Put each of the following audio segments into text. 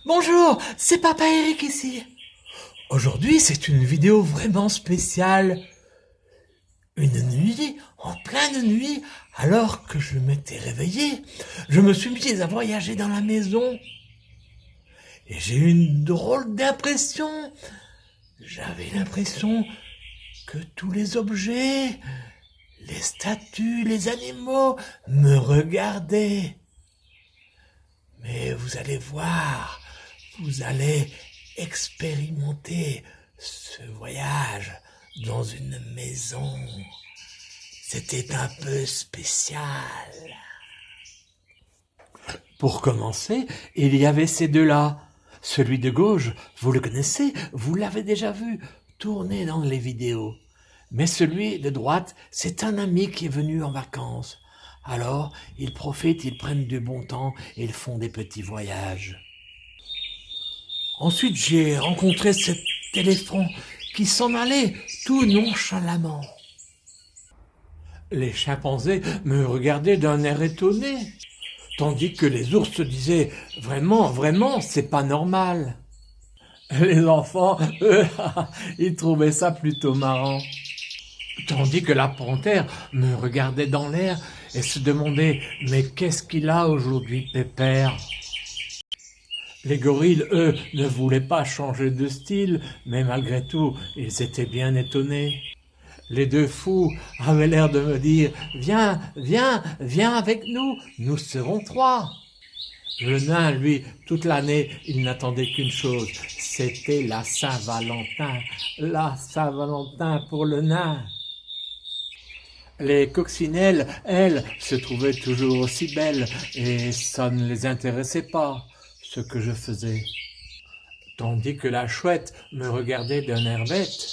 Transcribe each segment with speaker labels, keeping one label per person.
Speaker 1: Bonjour, c'est Papa Eric ici. Aujourd'hui, c'est une vidéo vraiment spéciale. Une nuit, en pleine nuit, alors que je m'étais réveillé, je me suis mis à voyager dans la maison. Et j'ai eu une drôle d'impression. J'avais l'impression que tous les objets, les statues, les animaux me regardaient. Mais vous allez voir, vous allez expérimenter ce voyage dans une maison. C'était un peu spécial. Pour commencer, il y avait ces deux-là. Celui de gauche, vous le connaissez, vous l'avez déjà vu tourner dans les vidéos. Mais celui de droite, c'est un ami qui est venu en vacances. Alors, ils profitent, ils prennent du bon temps et ils font des petits voyages. Ensuite, j'ai rencontré cet éléphant qui s'en allait tout nonchalamment. Les chimpanzés me regardaient d'un air étonné, tandis que les ours disaient « Vraiment, vraiment, c'est pas normal ». Les enfants, eux, ils trouvaient ça plutôt marrant. Tandis que la panthère me regardait dans l'air et se demandait « Mais qu'est-ce qu'il a aujourd'hui, Pépère ?» Les gorilles, eux, ne voulaient pas changer de style, mais malgré tout, ils étaient bien étonnés. Les deux fous avaient l'air de me dire « Viens, viens, viens avec nous, nous serons trois ». Le nain, lui, toute l'année, il n'attendait qu'une chose, c'était la Saint-Valentin. La Saint-Valentin pour le nain. Les coccinelles, elles, se trouvaient toujours aussi belles et ça ne les intéressait pas, ce que je faisais. Tandis que la chouette me regardait d'un air bête.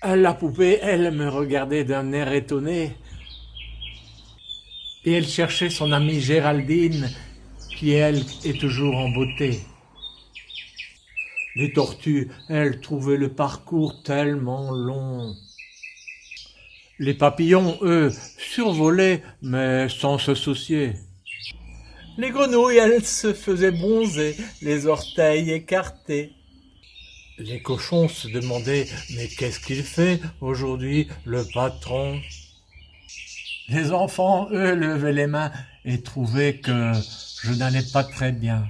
Speaker 1: La poupée, elle, me regardait d'un air étonné. Et elle cherchait son amie Géraldine, qui, elle, est toujours en beauté. Les tortues, elles, trouvaient le parcours tellement long. Les papillons, eux, survolaient, mais sans se soucier. Les grenouilles, elles, se faisaient bronzer, les orteils écartés. Les cochons se demandaient « Mais qu'est-ce qu'il fait aujourd'hui, le patron ?» Les enfants, eux, levaient les mains et trouvaient que je n'allais pas très bien.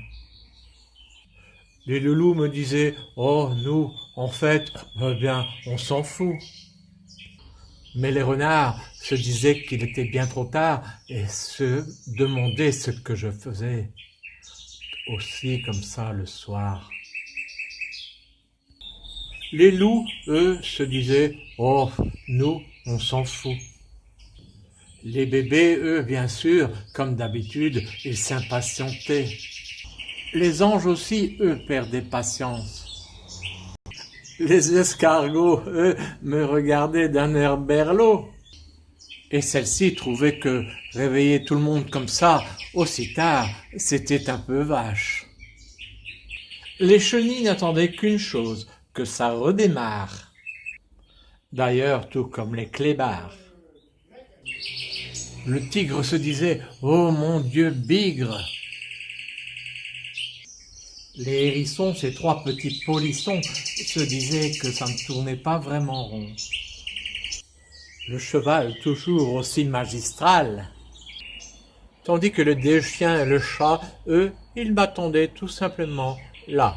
Speaker 1: Les loulous me disaient « Oh, nous, en fait, bien, on s'en fout. » Mais les renards se disaient qu'il était bien trop tard et se demandaient ce que je faisais. Aussi comme ça le soir. Les loups, eux, se disaient « Oh, nous, on s'en fout. » Les bébés, eux, bien sûr, comme d'habitude, ils s'impatientaient. Les anges aussi, eux, perdaient patience. Les escargots, eux, me regardaient d'un air berlot. Et celle-ci trouvait que réveiller tout le monde comme ça, aussi tard, c'était un peu vache. Les chenilles n'attendaient qu'une chose, que ça redémarre. D'ailleurs, tout comme les clébards. Le tigre se disait « Oh mon Dieu, bigre !» Les hérissons, ces trois petits polissons, se disaient que ça ne tournait pas vraiment rond. Le cheval, toujours aussi magistral. Tandis que le deux chiens et le chat, eux, ils m'attendaient tout simplement là.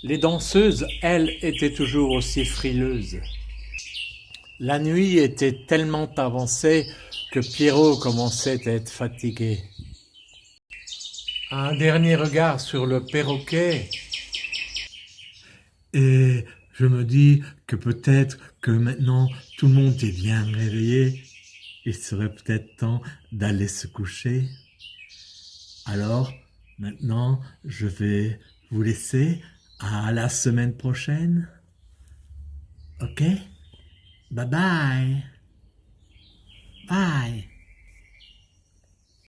Speaker 1: Les danseuses, elles, étaient toujours aussi frileuses. La nuit était tellement avancée que Pierrot commençait à être fatigué. Un dernier regard sur le perroquet. Et je me dis que peut-être que maintenant tout le monde est bien réveillé. Il serait peut-être temps d'aller se coucher. Alors, maintenant, je vais vous laisser à la semaine prochaine. Ok? Bye bye. Bye.